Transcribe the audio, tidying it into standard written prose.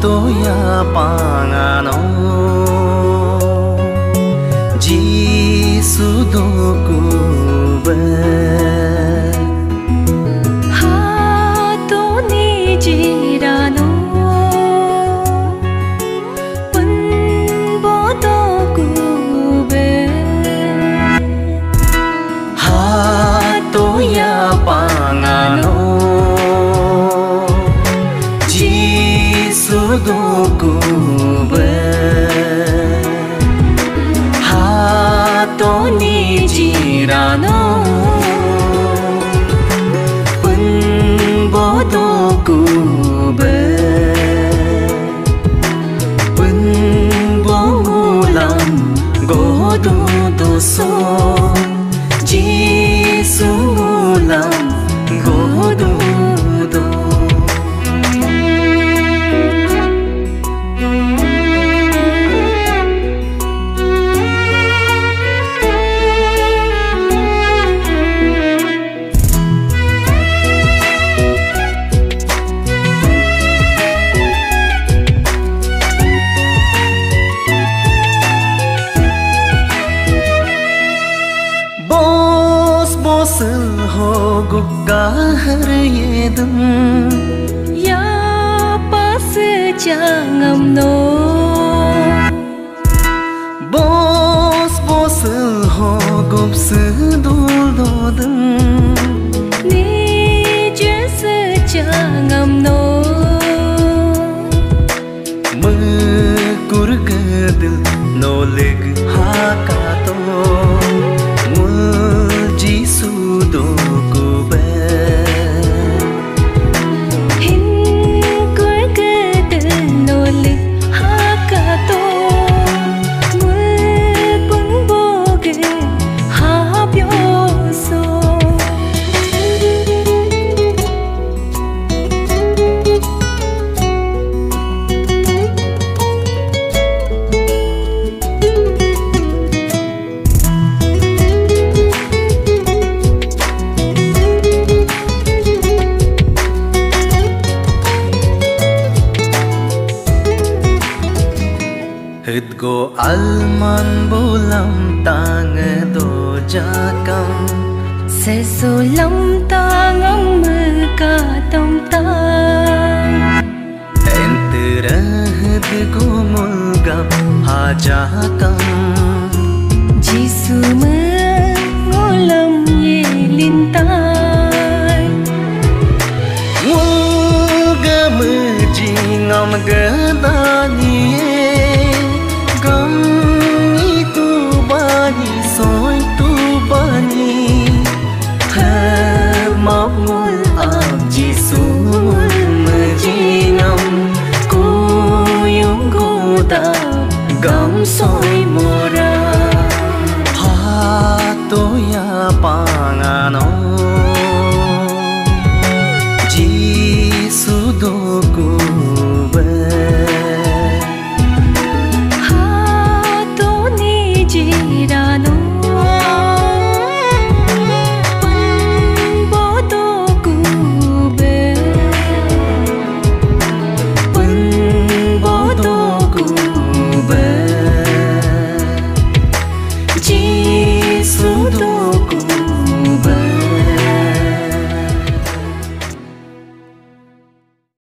toya pangano Jisu dokube Hato ni jirano Punbo dokube Hato ya pangano Jisu dokube Hato ni jirano Punbo dokube Punbo ngulam godo doso Jisu ngulam godo do Hogo kahar yedum Ya pas jangam no Bos hogo sedul dodum Ni jes jangam no Mekur gedil no leg hakato Jisu dokube Hin kur gedil nole hakato Mul kun boge ha byoso Hidgo alman bulam tang do jakam Se sulam tangam ka tom ta Enterah digumul gap hajakam Jisu mengulam ye lintang